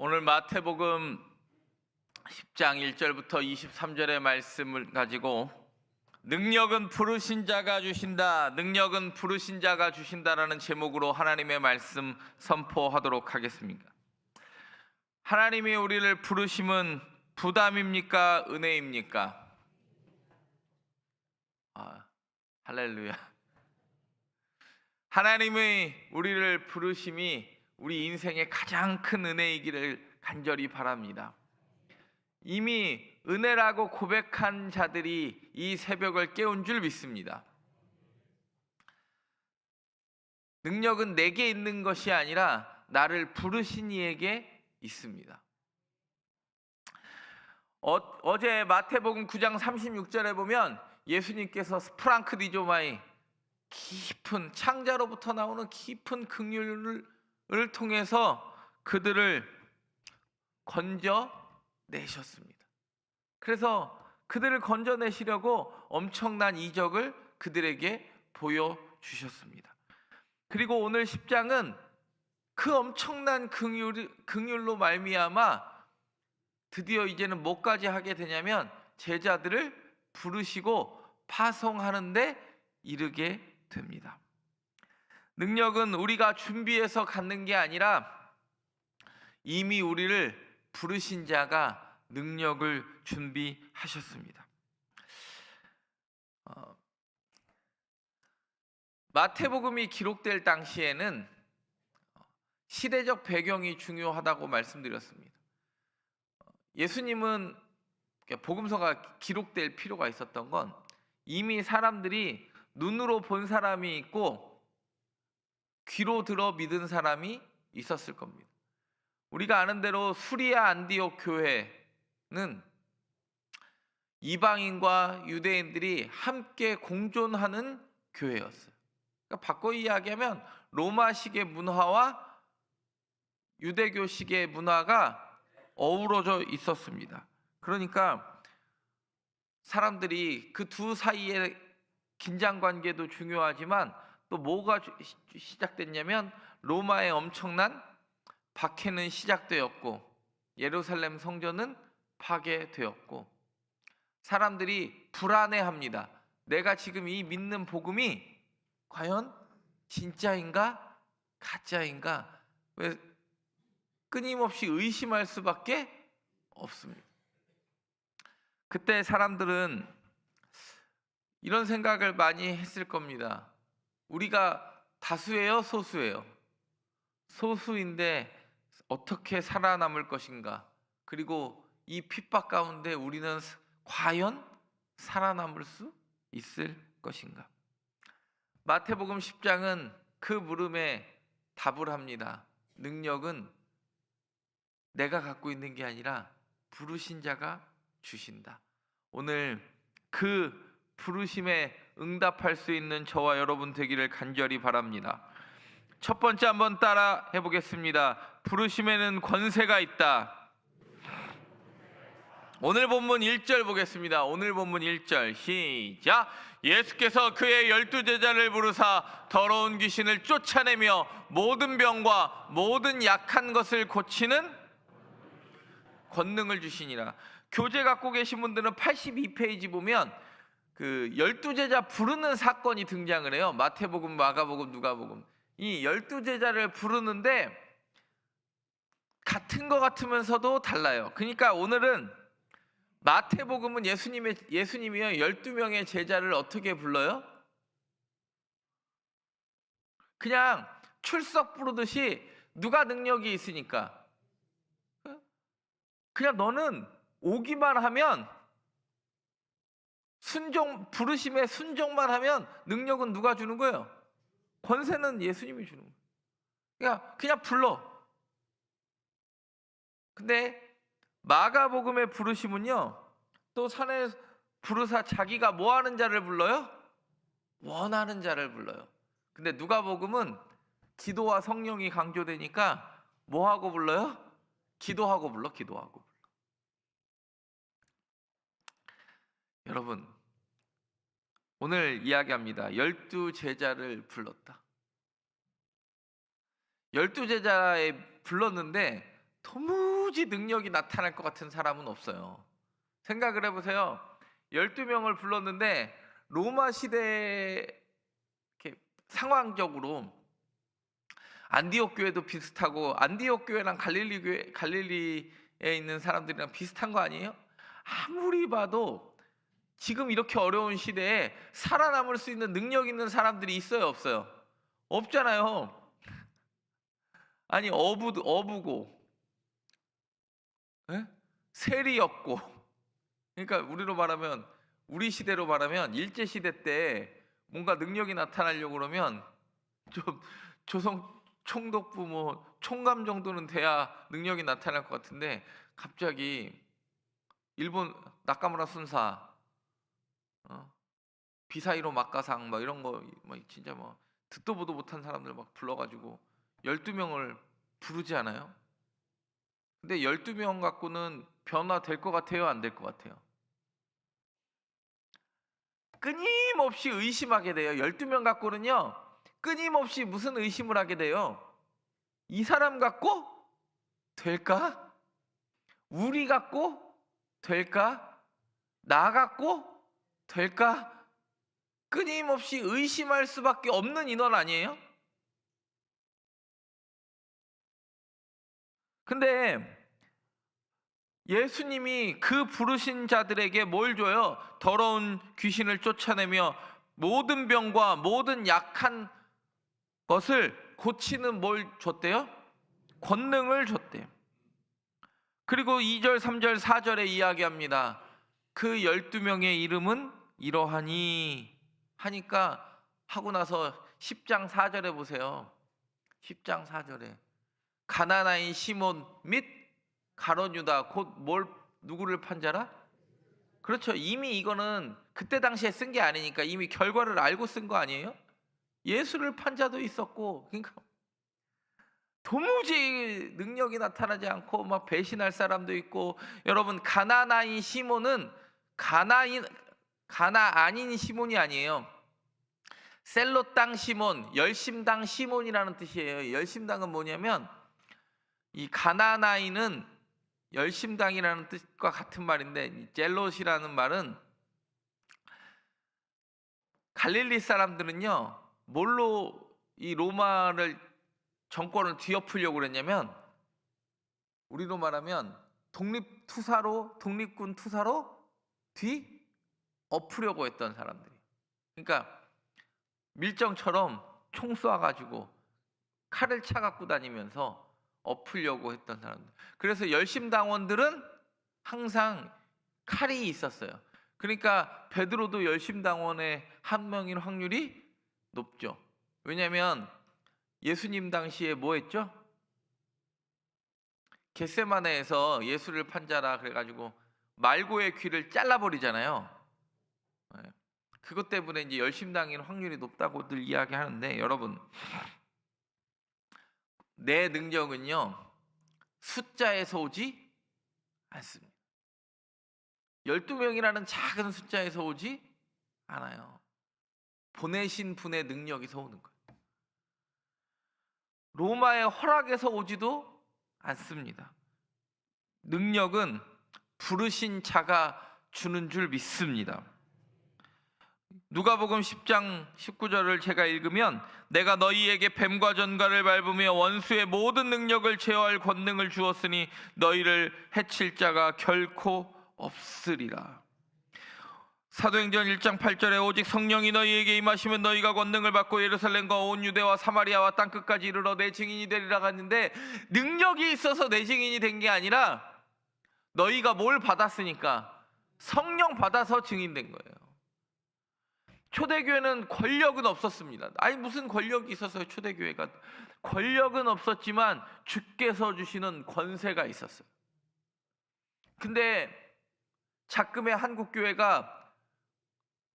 오늘 마태복음 10장 1절부터 23절의 말씀을 가지고 능력은 부르신 자가 주신다, 능력은 부르신 자가 주신다라는 제목으로 하나님의 말씀 선포하도록 하겠습니다. 하나님이 우리를 부르심은 부담입니까? 은혜입니까? 할렐루야. 하나님의 우리를 부르심이 우리 인생의 가장 큰 은혜이기를 간절히 바랍니다. 이미 은혜라고 고백한 자들이 이 새벽을 깨운 줄 믿습니다. 능력은 내게 있는 것이 아니라 나를 부르신 이에게 있습니다. 어제 마태복음 9장 36절에 보면 예수님께서 스프랑크 디조마이, 깊은 창자로부터 나오는 깊은 긍휼을 통해서 그들을 건져내셨습니다. 그래서 그들을 건져내시려고 엄청난 이적을 그들에게 보여주셨습니다. 그리고 오늘 10장은 그 엄청난 긍휼로 말미암아 드디어 이제는 뭐까지 하게 되냐면 제자들을 부르시고 파송하는 데 이르게 됩니다. 능력은 우리가 준비해서 갖는 게 아니라 이미 우리를 부르신 자가 능력을 준비하셨습니다. 마태복음이 기록될 당시에는 시대적 배경이 중요하다고 말씀드렸습니다. 예수님은 복음서가 기록될 필요가 있었던 건 이미 사람들이 눈으로 본 사람이 있고 귀로 들어 믿은 사람이 있었을 겁니다. 우리가 아는 대로 수리아 안디옥 교회는 이방인과 유대인들이 함께 공존하는 교회였어요. 그러니까 바꿔 이야기하면 로마식의 문화와 유대교식의 문화가 어우러져 있었습니다. 그러니까 사람들이 그 두 사이의 긴장관계도 중요하지만 또 뭐가 시작됐냐면 로마의 엄청난 박해는 시작되었고 예루살렘 성전은 파괴되었고 사람들이 불안해합니다. 내가 지금 이 믿는 복음이 과연 진짜인가 가짜인가? 왜 끊임없이 의심할 수밖에 없습니다. 그때 사람들은 이런 생각을 많이 했을 겁니다. 우리가 다수예요, 소수예요? 소수인데 어떻게 살아남을 것인가? 그리고 이 핍박 가운데 우리는 과연 살아남을 수 있을 것인가? 마태복음 10장은 그 물음에 답을 합니다. 능력은 내가 갖고 있는 게 아니라 부르신 자가 주신다. 오늘 그 부르심에 응답할 수 있는 저와 여러분 되기를 간절히 바랍니다. 첫 번째 한번 따라 해보겠습니다. 부르심에는 권세가 있다. 오늘 본문 1절 보겠습니다. 오늘 본문 1절 시작. 예수께서 그의 12제자를 부르사 더러운 귀신을 쫓아내며 모든 병과 모든 약한 것을 고치는 권능을 주시니라. 교재 갖고 계신 분들은 82페이지 보면 그 12제자 부르는 사건이 등장을 해요. 마태복음, 마가복음, 누가복음. 이 12제자를 부르는데 같은 것 같으면서도 달라요. 그러니까 오늘은 마태복음은 예수님이요 12명의 제자를 어떻게 불러요? 그냥 출석 부르듯이 누가 능력이 있으니까 그냥 너는 오기만 하면 부르심에 순종만 하면 능력은 누가 주는 거예요? 권세는 예수님이 주는 거예요. 그냥 불러. 근데 마가복음의 부르심은요, 또 산에 부르사 자기가 뭐 하는 자를 불러요? 원하는 자를 불러요. 근데 누가복음은 기도와 성령이 강조되니까 뭐 하고 불러요? 기도하고 불러. 여러분, 오늘 이야기합니다. 12제자를 불렀다. 12제자에 불렀는데 도무지 능력이 나타날 것 같은 사람은 없어요. 생각을 해보세요. 12명을 불렀는데 로마 시대 이렇게 상황적으로 안디옥 교회도 비슷하고, 안디옥 교회랑 갈릴리 교회, 갈릴리에 있는 사람들이랑 비슷한 거 아니에요? 아무리 봐도 지금 이렇게 어려운 시대에 살아남을 수 있는 능력 있는 사람들이 있어요, 없어요? 없잖아요. 아니, 어부고, 예? 셀이 없고. 그러니까 우리 시대로 말하면 일제 시대 때 뭔가 능력이 나타나려고 그러면 좀 조선 총독부 뭐 총감 정도는 돼야 능력이 나타날 것 같은데, 갑자기 일본 나카무라 순사, 비사이로 막가상 뭐 이런 거, 뭐 진짜 뭐 듣도 보도 못한 사람들 막 불러가지고 12명을 부르지 않아요? 근데 12명 갖고는 변화될 것 같아요, 안 될 것 같아요? 끊임없이 의심하게 돼요. 12명 갖고는요, 끊임없이 무슨 의심을 하게 돼요? 이 사람 갖고 될까? 우리 갖고 될까? 나 갖고 될까? 끊임없이 의심할 수밖에 없는 인원 아니에요? 근데 예수님이 그 부르신 자들에게 뭘 줘요? 더러운 귀신을 쫓아내며 모든 병과 모든 약한 것을 고치는 뭘 줬대요? 권능을 줬대요. 그리고 2절, 3절, 4절에 이야기합니다. 그 12명의 이름은 이러하니 하니까, 하고 나서 10장 4절에 보세요. 10장 4절에 가나나인 시몬 및 가룟 유다, 곧 누구를 판자라? 그렇죠. 이미 이거는 그때 당시에 쓴 게 아니니까 이미 결과를 알고 쓴 거 아니에요? 예수를 판 자도 있었고. 그러니까 도무지 능력이 나타나지 않고 막 배신할 사람도 있고. 여러분, 가나나인 시몬은 가나 아닌 시몬이 아니에요. 셀로 땅 시몬, 열심당 시몬이라는 뜻이에요. 열심당은 뭐냐면, 이 가나나인은 열심당이라는 뜻과 같은 말인데, 젤롯이라는 말은, 갈릴리 사람들은요 뭘로 이 로마를 정권을 뒤엎으려고 그랬냐면, 우리로 말하면 독립군 투사로 뒤엎으려고 했던 사람들이. 그러니까 밀정처럼 총 쏴가지고 칼을 차갖고 다니면서 엎으려고 했던 사람들. 그래서 열심당원들은 항상 칼이 있었어요. 그러니까 베드로도 열심당원의 한 명인 확률이 높죠. 왜냐하면 예수님 당시에 뭐 했죠? 겟세마네에서 예수를 판자라 그래가지고 말고의 귀를 잘라버리잖아요. 네. 그것 때문에 이제 열심당인 확률이 높다고들 이야기하는데, 여러분, 내 능력은요 숫자에서 오지 않습니다. 12명이라는 작은 숫자에서 오지 않아요. 보내신 분의 능력에서 오는 거예요. 로마의 허락에서 오지도 않습니다. 능력은 부르신 자가 주는 줄 믿습니다. 누가복음 10장 19절을 제가 읽으면, 내가 너희에게 뱀과 전갈을 밟으며 원수의 모든 능력을 제어할 권능을 주었으니 너희를 해칠 자가 결코 없으리라. 사도행전 1장 8절에 오직 성령이 너희에게 임하시면 너희가 권능을 받고 예루살렘과 온 유대와 사마리아와 땅끝까지 이르러 내 증인이 되리라 하는데, 능력이 있어서 내 증인이 된 게 아니라 너희가 뭘 받았으니까 성령 받아서 증인된 거예요. 초대교회는 권력은 없었습니다. 아니, 무슨 권력이 있었어요? 초대교회가 권력은 없었지만 주께서 주시는 권세가 있었어요. 근데 작금의 한국교회가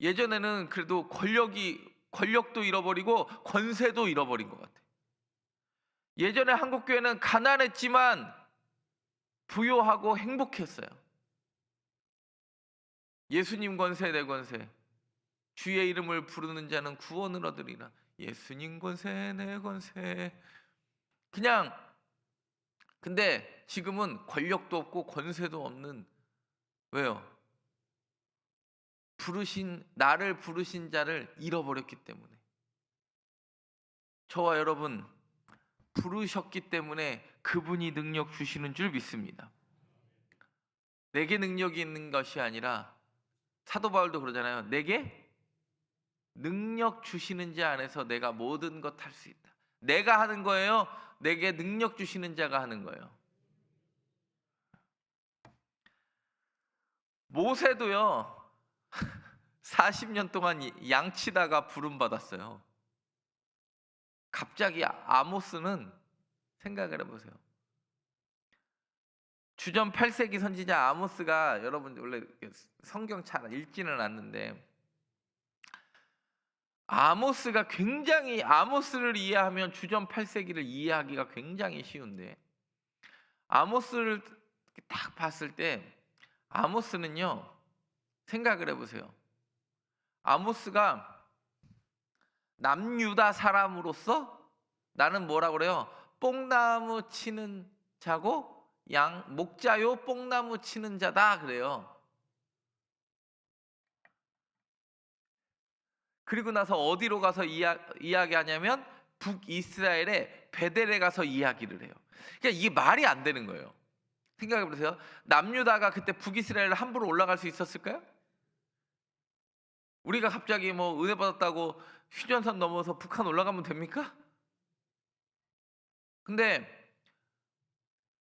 예전에는 그래도 권력도 잃어버리고 권세도 잃어버린 것 같아요. 예전에 한국교회는 가난했지만 부유하고 행복했어요. 예수님 권세, 내 권세, 주의 이름을 부르는 자는 구원을 얻으리라. 예수님 권세, 내 권세. 그냥, 근데 지금은 권력도 없고 권세도 없는, 왜요? 나를 부르신 자를 잃어버렸기 때문에. 저와 여러분 부르셨기 때문에 그분이 능력 주시는 줄 믿습니다. 내게 능력이 있는 것이 아니라, 사도 바울도 그러잖아요. 내게 능력 주시는 자 안에서 내가 모든 것 할 수 있다. 내가 하는 거예요? 내게 능력 주시는 자가 하는 거예요. 모세도요 40년 동안 양치다가 부름 받았어요. 갑자기 아모스는, 생각을 해보세요. 주전 8세기 선지자 아모스가, 여러분 원래 성경 잘 읽지는 않는데, 아모스가 굉장히, 아모스를 이해하면 주전 8세기를 이해하기가 굉장히 쉬운데, 아모스를 딱 봤을 때 아모스는요, 생각을 해보세요. 아모스가 남유다 사람으로서 나는 뭐라고 그래요? 뽕나무 치는 자고 목자요 뽕나무 치는 자다 그래요. 그리고 나서 어디로 가서 이야기하냐면 북이스라엘의 베델에 가서 이야기를 해요. 그러니까 이게 말이 안 되는 거예요. 생각해 보세요. 남유다가 그때 북이스라엘을 함부로 올라갈 수 있었을까요? 우리가 갑자기 뭐 은혜 받았다고 휴전선 넘어서 북한 올라가면 됩니까? 근데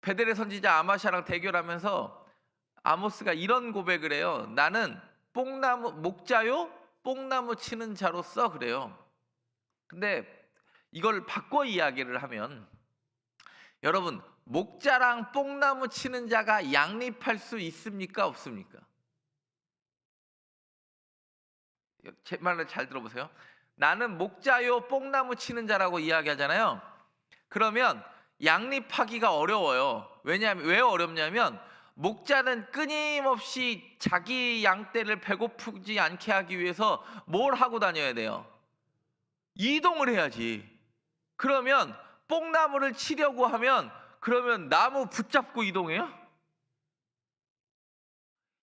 베델의 선지자 아마샤랑 대결하면서 아모스가 이런 고백을 해요. 나는 목자요 뽕나무 치는 자로서 그래요. 근데 이걸 바꿔 이야기를 하면, 여러분 목자랑 뽕나무 치는 자가 양립할 수 있습니까? 없습니까? 제 말을 잘 들어보세요. 나는 목자요 뽕나무 치는 자라고 이야기하잖아요. 그러면 양립하기가 어려워요. 왜냐하면, 왜 어렵냐면, 목자는 끊임없이 자기 양떼를 배고프지 않게 하기 위해서 뭘 하고 다녀야 돼요? 이동을 해야지. 그러면 뽕나무를 치려고 하면, 그러면 나무 붙잡고 이동해요?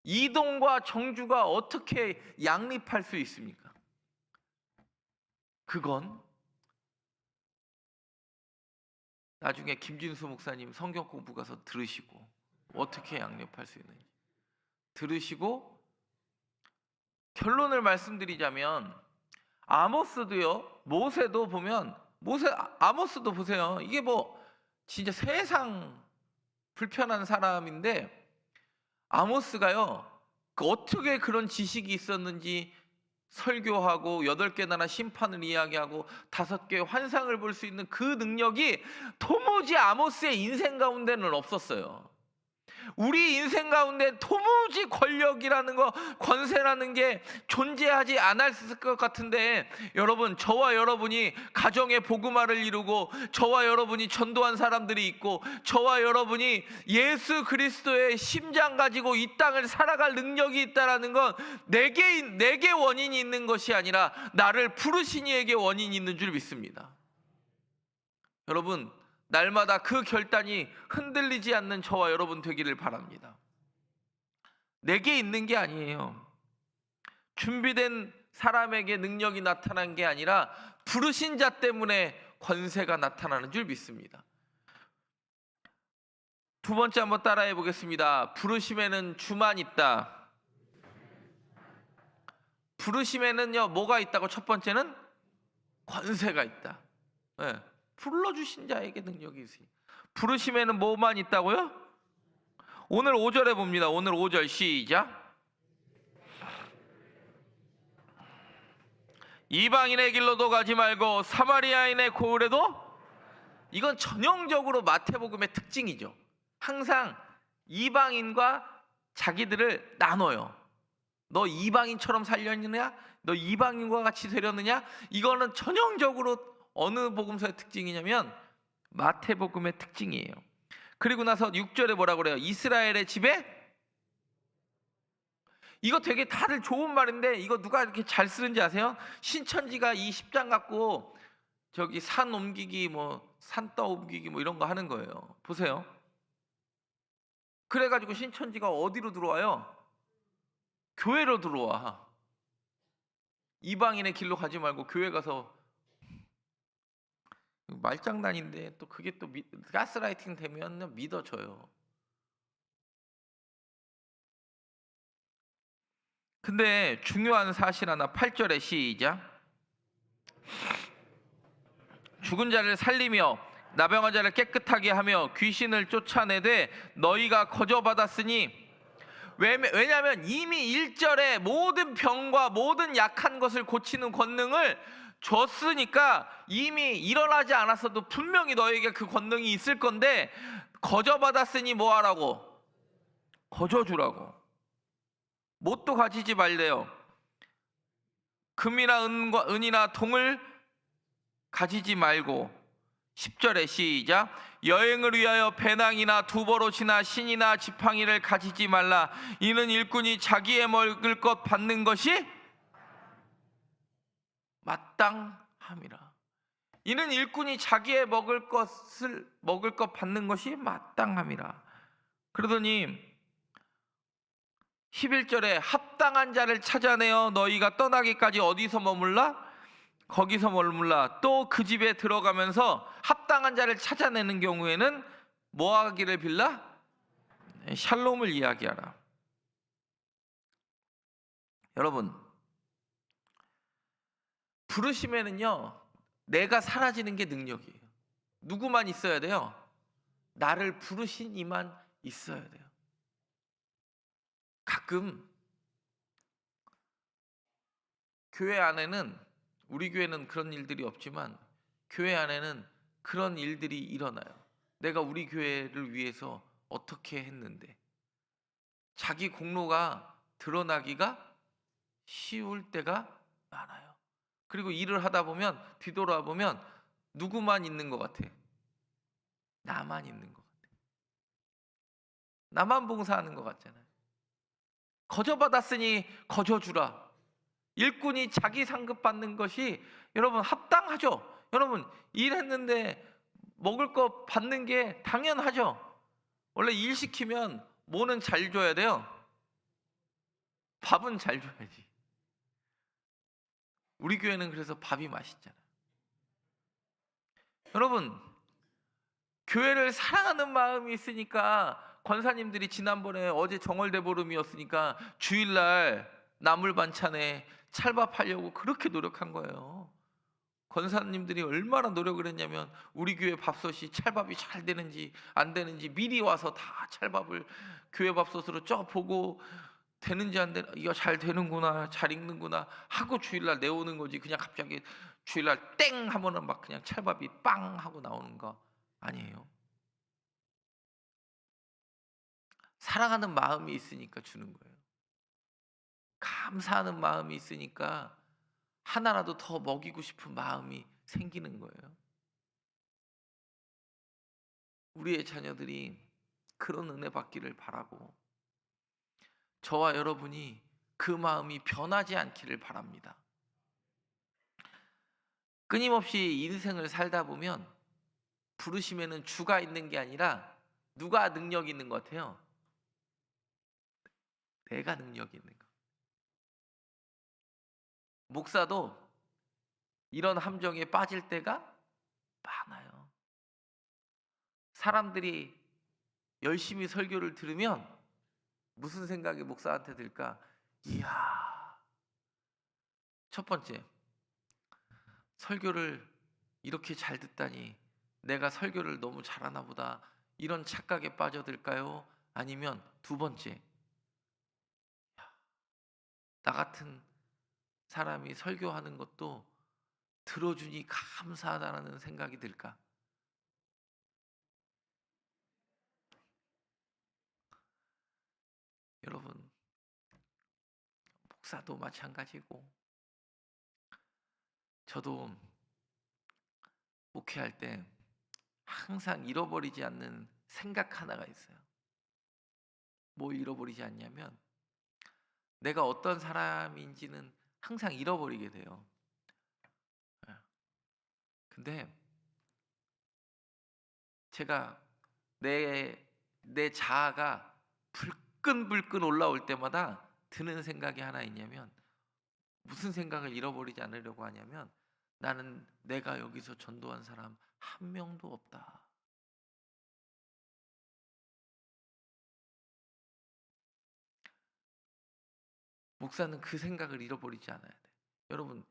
이동과 정주가 어떻게 양립할 수 있습니까? 그건 나중에 김진수 목사님 성경 공부 가서 들으시고, 어떻게 양립할 수 있는지 들으시고, 결론을 말씀드리자면, 아모스도요, 모세도 보면, 아모스도 보세요. 이게 뭐 진짜 세상 불편한 사람인데, 아모스가요 어떻게 그런 지식이 있었는지, 설교하고 8개 나라 심판을 이야기하고 5개의 환상을 볼 수 있는 그 능력이 도무지 아모스의 인생 가운데는 없었어요. 우리 인생 가운데 도무지 권력이라는 거, 권세라는 게 존재하지 않았을 것 같은데, 여러분 저와 여러분이 가정의 복음화를 이루고, 저와 여러분이 전도한 사람들이 있고, 저와 여러분이 예수 그리스도의 심장 가지고 이 땅을 살아갈 능력이 있다라는 건 내게 원인이 있는 것이 아니라 나를 부르신 이에게 원인이 있는 줄 믿습니다. 여러분 날마다 그 결단이 흔들리지 않는 저와 여러분 되기를 바랍니다. 내게 있는 게 아니에요. 준비된 사람에게 능력이 나타난 게 아니라 부르신 자 때문에 권세가 나타나는 줄 믿습니다. 두 번째 한번 따라해 보겠습니다. 부르심에는 주만 있다. 부르심에는요 뭐가 있다고? 첫 번째는 권세가 있다. 네. 불러주신 자에게 능력이 있으니. 부르심에는 뭐만 있다고요? 오늘 5절에 봅니다. 오늘 5절 시작. 이방인의 길로도 가지 말고 사마리아인의 고을에도. 이건 전형적으로 마태복음의 특징이죠. 항상 이방인과 자기들을 나눠요. 너 이방인처럼 살려느냐? 너 이방인과 같이 되려느냐? 이거는 전형적으로 어느 복음서의 특징이냐면 마태복음의 특징이에요. 그리고 나서 6절에 뭐라고 그래요? 이스라엘의 집에. 이거 되게 다들 좋은 말인데, 이거 누가 이렇게 잘 쓰는지 아세요? 신천지가 이 10장 갖고 저기 산 옮기기, 뭐 산 떠 옮기기 뭐 이런 거 하는 거예요. 보세요. 그래가지고 신천지가 어디로 들어와요? 교회로 들어와. 이방인의 길로 가지 말고 교회 가서. 말장난인데 또 그게 또 가스라이팅 되면 믿어져요. 근데 중요한 사실 하나, 8절에 시작. 죽은 자를 살리며 나병한 자를 깨끗하게 하며 귀신을 쫓아내되 너희가 거저받았으니. 왜냐하면 이미 1절에 모든 병과 모든 약한 것을 고치는 권능을 줬으니까 이미 일어나지 않았어도 분명히 너에게 그 권능이 있을 건데, 거저받았으니 뭐하라고? 거저주라고. 뭣도 가지지 말래요. 금이나 은이나 동을 가지지 말고. 10절에 시작. 여행을 위하여 배낭이나 두버롯이나 신이나 지팡이를 가지지 말라. 이는 일꾼이 자기의 먹을 것 받는 것이 마땅함이라. 이는 일꾼이 자기의 먹을 것 받는 것이 마땅함이라. 그러더니 11절에 합당한 자를 찾아내어 너희가 떠나기까지 어디서 머물라? 거기서 머물라. 또 그 집에 들어가면서 합당한 자를 찾아내는 경우에는 뭐 하기를 빌라? 샬롬을 이야기하라. 여러분, 부르심에는요, 내가 사라지는 게 능력이에요. 누구만 있어야 돼요? 나를 부르신 이만 있어야 돼요. 가끔 교회 안에는, 우리 교회는 그런 일들이 없지만 교회 안에는 그런 일들이 일어나요. 내가 우리 교회를 위해서 어떻게 했는데 자기 공로가 드러나기가 쉬울 때가 많아요. 그리고 일을 하다 보면 뒤돌아보면 누구만 있는 것 같아? 나만 있는 것 같아. 나만 봉사하는 것 같잖아요. 거저받았으니 거저주라. 일꾼이 자기 상급 받는 것이 여러분 합당하죠. 여러분 일했는데 먹을 거 받는 게 당연하죠. 원래 일 시키면 뭐는 잘 줘야 돼요? 밥은 잘 줘야지. 우리 교회는 그래서 밥이 맛있잖아요. 여러분, 교회를 사랑하는 마음이 있으니까 권사님들이 지난번에 어제 정월대보름이었으니까 주일날 나물 반찬에 찰밥 하려고 그렇게 노력한 거예요. 권사님들이 얼마나 노력을 했냐면 우리 교회 밥솥이 찰밥이 잘 되는지 안 되는지 미리 와서 다 찰밥을 교회 밥솥으로 쪄 보고 되는지 안 되는, 이거 잘 되는구나, 잘 익는구나 하고 주일날 내오는 거지. 그냥 갑자기 주일날 땡 하면은 막 그냥 찰밥이 빵 하고 나오는 거 아니에요. 사랑하는 마음이 있으니까 주는 거예요. 감사하는 마음이 있으니까 하나라도 더 먹이고 싶은 마음이 생기는 거예요. 우리의 자녀들이 그런 은혜 받기를 바라고, 저와 여러분이 그 마음이 변하지 않기를 바랍니다. 끊임없이 인생을 살다 보면 부르심에는 주가 있는 게 아니라 누가 능력이 있는 것 같아요? 내가 능력이 있는 것. 목사도 이런 함정에 빠질 때가 많아요. 사람들이 열심히 설교를 들으면 무슨 생각이 목사한테 들까? 이야, 첫 번째, 설교를 이렇게 잘 듣다니 내가 설교를 너무 잘하나 보다, 이런 착각에 빠져들까요? 아니면 두 번째, 나 같은 사람이 설교하는 것도 들어주니 감사하다는 생각이 들까? 여러분, 목사도 마찬가지고 저도 목회할 때 항상 잃어버리지 않는 생각 하나가 있어요. 뭘 잃어버리지 않냐면 내가 어떤 사람인지는 항상 잃어버리게 돼요. 근데 제가 내 자아가 불끈불끈 올라올 때마다 드는 생각이 하나 있냐면, 무슨 생각을 잃어버리지 않으려고 하냐면, 나는 내가 여기서 전도한 사람 한 명도 없다. 목사는 그 생각을 잃어버리지 않아야 돼. 여러분,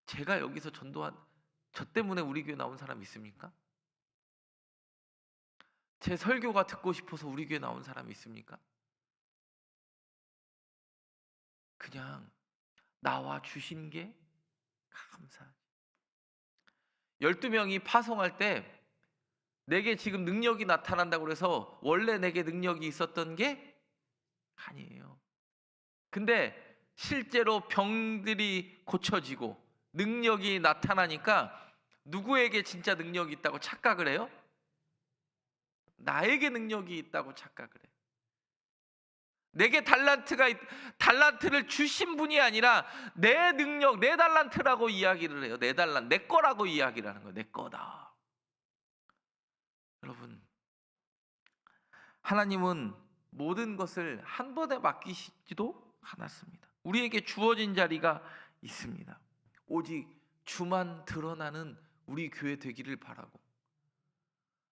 제가 여기서 전도한, 저 때문에 우리 교회 나온 사람 있습니까? 제 설교가 듣고 싶어서 우리 교회 나온 사람 있습니까? 그냥 나와 주신 게 감사하지. 12명이 파송할 때 내게 지금 능력이 나타난다고 그래서 원래 내게 능력이 있었던 게 아니에요. 근데 실제로 병들이 고쳐지고 능력이 나타나니까 누구에게 진짜 능력이 있다고 착각을 해요? 나에게 능력이 있다고 착각을 해. 내게 달란트를 주신 분이 아니라 내 능력, 내 달란트라고 이야기를 해요. 내 달란트, 내 거라고 이야기를 하는 거예요. 내 거다. 여러분, 하나님은 모든 것을 한 번에 맡기시지도 않았습니다. 우리에게 주어진 자리가 있습니다. 오직 주만 드러나는 우리 교회 되기를 바라고,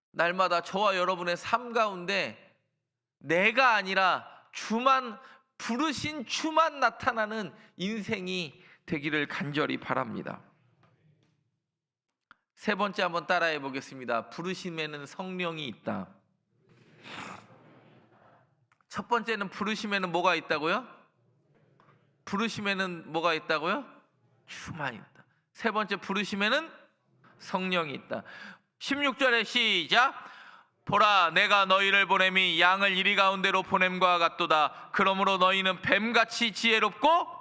날마다 저와 여러분의 삶 가운데 내가 아니라 주만, 부르신 주만 나타나는 인생이 되기를 간절히 바랍니다. 세 번째 한번 따라해 보겠습니다. 부르심에는 성령이 있다. 첫 번째는 부르심에는 뭐가 있다고요? 부르심에는 뭐가 있다고요? 주만 있다. 세 번째, 부르심에는 성령이 있다. 16절에 시작. 보라, 내가 너희를 보냄이 양을 이리 가운데로 보냄과 같도다. 그러므로 너희는 뱀같이 지혜롭고,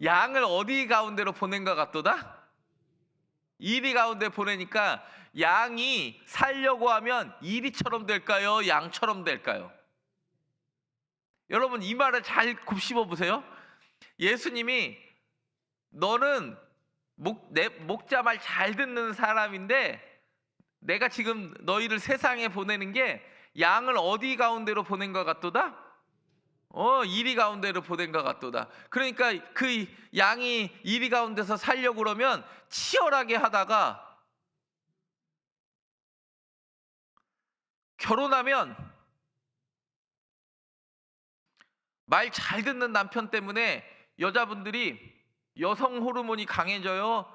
양을 어디 가운데로 보낸과 같도다? 이리 가운데 보내니까 양이 살려고 하면 이리처럼 될까요? 양처럼 될까요? 여러분, 이 말을 잘 곱씹어 보세요. 예수님이 너는 내 목자 말 잘 듣는 사람인데 내가 지금 너희를 세상에 보내는 게 양을 어디 가운데로 보낸 것 같도다? 이리 가운데로 보낸 것 같도다. 그러니까 그 양이 이리 가운데서 살려고 그러면 치열하게 하다가 결혼하면 말 잘 듣는 남편 때문에 여자분들이 여성 호르몬이 강해져요.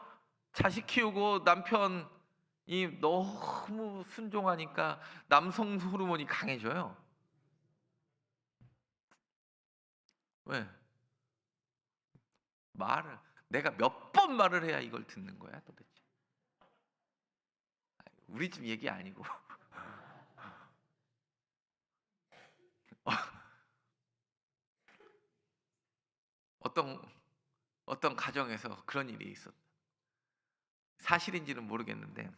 자식 키우고 남편이 너무 순종하니까 남성 호르몬이 강해져요. 왜? 내가 몇 번 말을 해야 이걸 듣는 거야 도대체? 우리 집 얘기 아니고 어떤 가정에서 그런 일이 있었다. 사실인지는 모르겠는데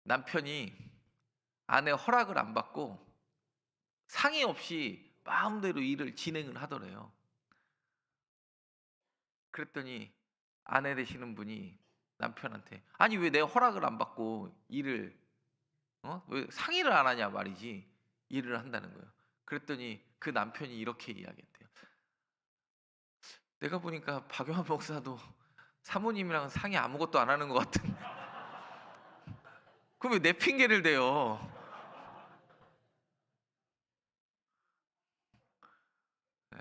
남편이 아내 허락을 안 받고 상의 없이 마음대로 일을 진행을 하더래요. 그랬더니 아내 되시는 분이 남편한테, 아니 왜 내 허락을 안 받고 일을 왜 상의를 안 하냐 말이지, 일을 한다는 거예요. 그랬더니 그 남편이 이렇게 이야기했대요. 내가 보니까 박용환 목사도 사모님이랑 상의 아무것도 안 하는 것 같은데 그럼 왜 내 핑계를 대요? 네,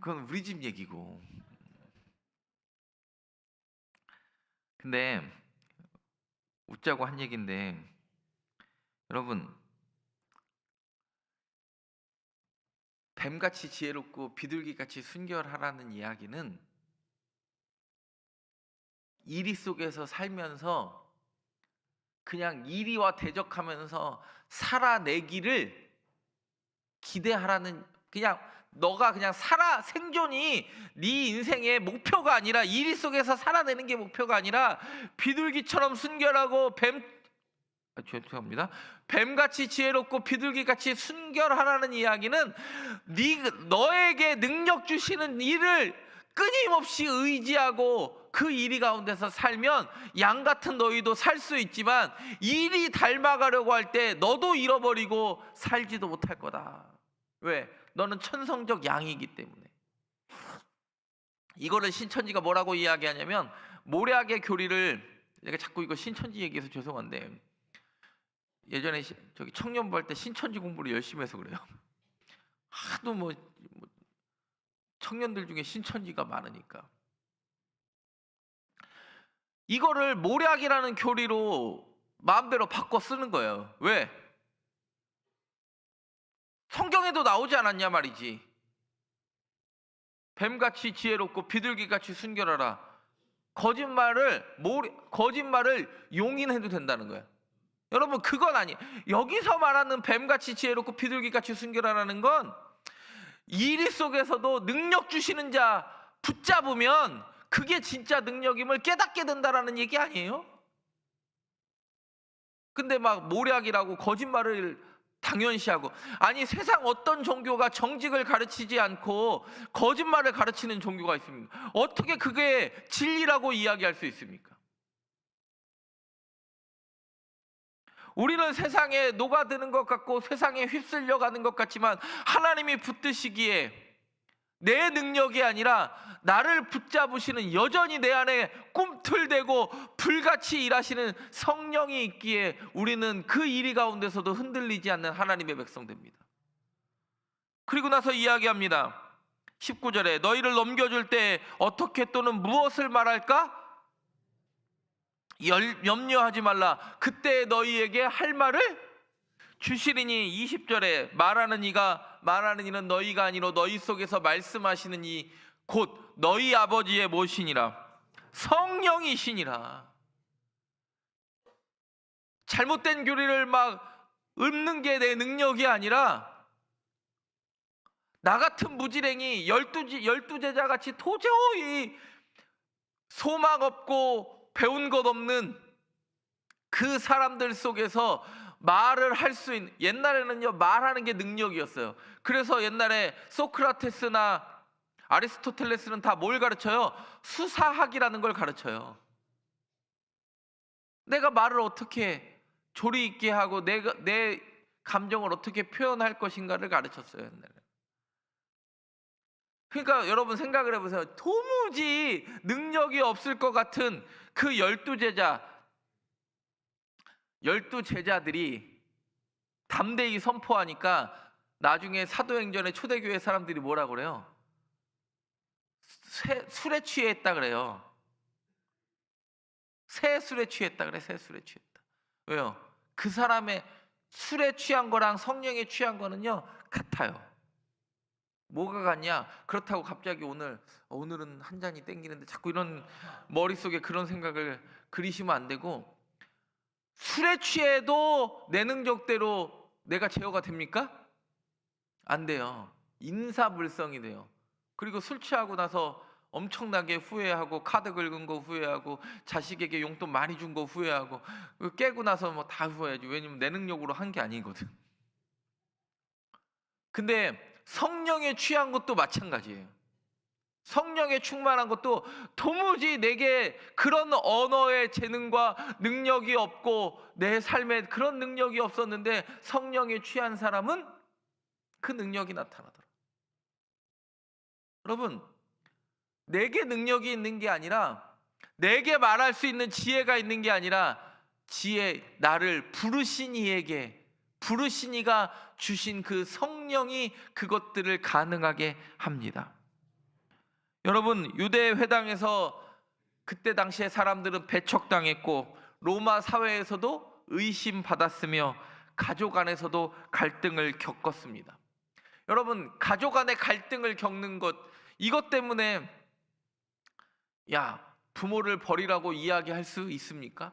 그건 우리 집 얘기고. 근데 웃자고 한 얘기인데, 여러분, 뱀같이 지혜롭고 비둘기같이 순결하라는 이야기는 이리 속에서 살면서 그냥 이리와 대적하면서 살아내기를 기대하라는, 그냥 너가 그냥 생존이 네 인생의 목표가 아니라, 이리 속에서 살아내는 게 목표가 아니라 비둘기처럼 순결하고 죄송합니다. 뱀같이 지혜롭고 비둘기같이 순결하라는 이야기는 너에게 능력 주시는 이를 끊임없이 의지하고 그 이리 가운데서 살면 양 같은 너희도 살 수 있지만 이리 닮아가려고 할 때 너도 잃어버리고 살지도 못할 거다. 왜? 너는 천성적 양이기 때문에. 이거를 신천지가 뭐라고 이야기하냐면, 모략의 교리를, 내가 자꾸 이거 신천지 얘기해서 죄송한데, 예전에 저기 청년부 할 때 신천지 공부를 열심히 해서 그래요. 하도 뭐 청년들 중에 신천지가 많으니까. 이거를 모략이라는 교리로 마음대로 바꿔 쓰는 거예요. 왜? 성경에도 나오지 않았냐 말이지. 뱀같이 지혜롭고 비둘기같이 순결하라. 거짓말을 용인해도 된다는 거예요. 여러분, 그건 아니에요. 여기서 말하는 뱀같이 지혜롭고 비둘기같이 순결하라는 건 이리 속에서도 능력 주시는 자 붙잡으면 그게 진짜 능력임을 깨닫게 된다라는 얘기 아니에요? 근데 막 모략이라고 거짓말을 당연시하고, 아니 세상 어떤 종교가 정직을 가르치지 않고 거짓말을 가르치는 종교가 있습니까? 어떻게 그게 진리라고 이야기할 수 있습니까? 우리는 세상에 녹아드는 것 같고 세상에 휩쓸려 가는 것 같지만, 하나님이 붙드시기에 내 능력이 아니라 나를 붙잡으시는, 여전히 내 안에 꿈틀대고 불같이 일하시는 성령이 있기에 우리는 그 이리 가운데서도 흔들리지 않는 하나님의 백성됩니다. 그리고 나서 이야기합니다. 19절에 너희를 넘겨줄 때 어떻게 또는 무엇을 말할까? 염려하지 말라. 그때 너희에게 할 말을 주시리니. 20절에 말하는 이는 너희가 아니로 너희 속에서 말씀하시는 이 곧 너희 아버지의 무엇이니라? 성령이시니라. 잘못된 교리를 막 읊는 게 내 능력이 아니라, 나 같은 무지랭이 열두 제자같이 도저히 소망 없고 배운 것 없는 그 사람들 속에서 말을 할 수 있는, 옛날에는요 말하는 게 능력이었어요. 그래서 옛날에 소크라테스나 아리스토텔레스는 다 뭘 가르쳐요? 수사학이라는 걸 가르쳐요. 내가 말을 어떻게 조리 있게 하고 내 감정을 어떻게 표현할 것인가를 가르쳤어요, 옛날에. 그러니까 여러분 생각을 해보세요. 도무지 능력이 없을 것 같은 그 열두 제자들이 담대히 선포하니까 나중에 사도행전에 초대교회 사람들이 뭐라 그래요? 술에 취했다 그래요. 새 술에 취했다 그래. 새 술에 취했다. 왜요? 그 사람의 술에 취한 거랑 성령에 취한 거는요 같아요. 뭐가 같냐? 그렇다고 갑자기 오늘은 한 잔이 땡기는데 자꾸 이런 머릿속에 그런 생각을 그리시면 안 되고, 술에 취해도 내 능력대로 내가 제어가 됩니까? 안 돼요. 인사불성이 돼요. 그리고 술 취하고 나서 엄청나게 후회하고, 카드 긁은 거 후회하고, 자식에게 용돈 많이 준 거 후회하고, 깨고 나서 뭐 다 후회하지. 왜냐면 내 능력으로 한 게 아니거든. 근데 성령에 취한 것도 마찬가지예요. 성령에 충만한 것도 도무지 내게 그런 언어의 재능과 능력이 없고 내 삶에 그런 능력이 없었는데, 성령에 취한 사람은 그 능력이 나타나더라. 여러분, 내게 능력이 있는 게 아니라, 내게 말할 수 있는 지혜가 있는 게 아니라, 나를 부르신 이가 주신 그 성령이 그것들을 가능하게 합니다. 여러분, 유대 회당에서 그때 당시에 사람들은 배척당했고 로마 사회에서도 의심받았으며 가족 안에서도 갈등을 겪었습니다. 여러분, 가족 안에 갈등을 겪는 것, 이것 때문에 부모를 버리라고 이야기할 수 있습니까?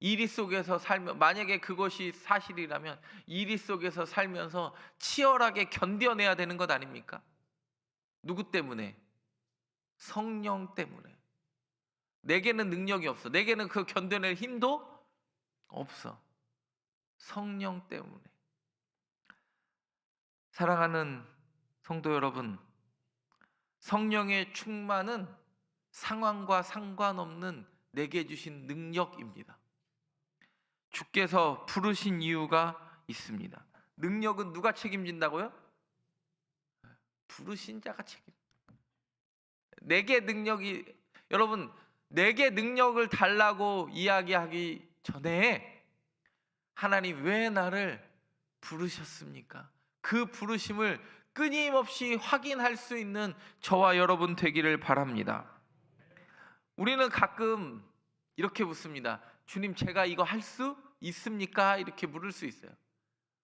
이리 속에서 살면, 만약에 그것이 사실이라면 이리 속에서 살면서 치열하게 견뎌내야 되는 것 아닙니까? 누구 때문에? 성령 때문에. 내게는 능력이 없어. 내게는 그 견뎌낼 힘도 없어. 성령 때문에. 사랑하는 성도 여러분, 성령의 충만은 상황과 상관없는 내게 주신 능력입니다. 주께서 부르신 이유가 있습니다. 능력은 누가 책임진다고요? 부르신 자가 내게 능력이, 여러분, 내게 능력을 달라고 이야기하기 전에 하나님 왜 나를 부르셨습니까? 그 부르심을 끊임없이 확인할 수 있는 저와 여러분 되기를 바랍니다. 우리는 가끔 이렇게 묻습니다. 주님, 제가 이거 할 수 있습니까? 이렇게 물을 수 있어요.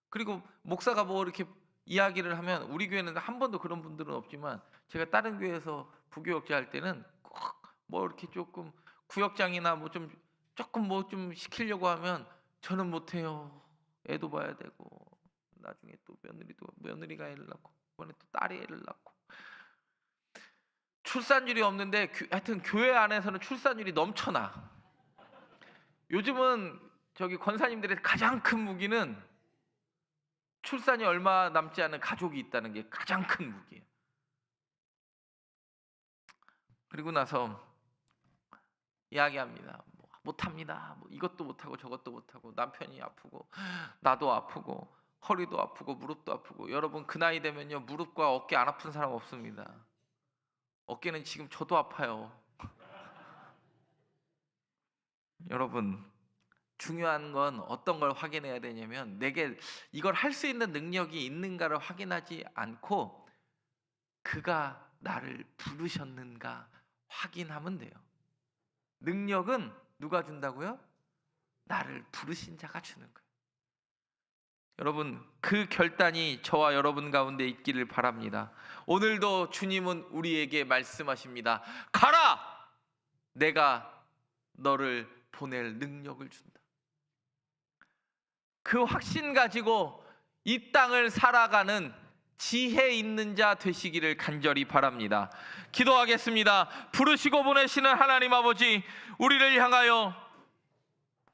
그리고 목사가 뭐 이렇게 이야기를 하면, 우리 교회는 한 번도 그런 분들은 없지만 제가 다른 교회에서 부교역자 할 때는 꼭 뭐 이렇게 조금 구역장이나 뭐 좀 조금 뭐 좀 시키려고 하면 저는 못해요. 애도 봐야 되고 나중에 또 며느리가 애를 낳고 이번에 또 딸이 애를 낳고 출산율이 없는데 하여튼 교회 안에서는 출산율이 넘쳐나. 요즘은 저기 권사님들의 가장 큰 무기는 출산이 얼마 남지 않은 가족이 있다는 게 가장 큰 무기예요. 그리고 나서 이야기합니다. 뭐 못합니다. 뭐 이것도 못하고 저것도 못하고 남편이 아프고 나도 아프고 허리도 아프고 무릎도 아프고. 여러분, 그 나이 되면요 무릎과 어깨 안 아픈 사람 없습니다. 어깨는 지금 저도 아파요. 여러분, 중요한 건 어떤 걸 확인해야 되냐면 내게 이걸 할 수 있는 능력이 있는가를 확인하지 않고 그가 나를 부르셨는가 확인하면 돼요. 능력은 누가 준다고요? 나를 부르신 자가 주는 거예요. 여러분, 그 결단이 저와 여러분 가운데 있기를 바랍니다. 오늘도 주님은 우리에게 말씀하십니다. 가라! 내가 너를 보낼 능력을 준다. 그 확신 가지고 이 땅을 살아가는 지혜 있는 자 되시기를 간절히 바랍니다. 기도하겠습니다. 부르시고 보내시는 하나님 아버지, 우리를 향하여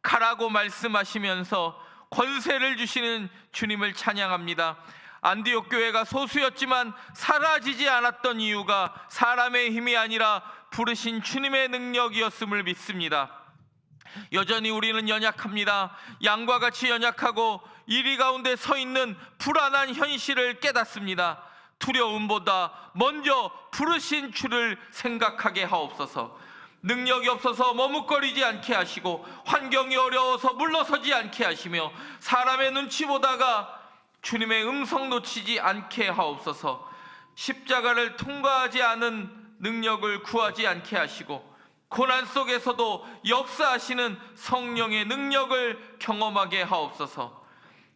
가라고 말씀하시면서 권세를 주시는 주님을 찬양합니다. 안디옥 교회가 소수였지만 사라지지 않았던 이유가 사람의 힘이 아니라 부르신 주님의 능력이었음을 믿습니다. 여전히 우리는 연약합니다. 양과 같이 연약하고 이리 가운데 서 있는 불안한 현실을 깨닫습니다. 두려움보다 먼저 부르신 주를 생각하게 하옵소서. 능력이 없어서 머뭇거리지 않게 하시고 환경이 어려워서 물러서지 않게 하시며 사람의 눈치 보다가 주님의 음성 놓치지 않게 하옵소서. 십자가를 통과하지 않은 능력을 구하지 않게 하시고 고난 속에서도 역사하시는 성령의 능력을 경험하게 하옵소서.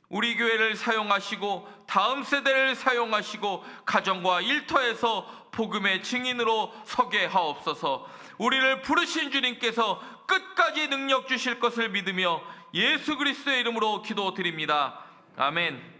우리 교회를 사용하시고 다음 세대를 사용하시고 가정과 일터에서 복음의 증인으로 서게 하옵소서. 우리를 부르신 주님께서 끝까지 능력 주실 것을 믿으며 예수 그리스도의 이름으로 기도드립니다. 아멘.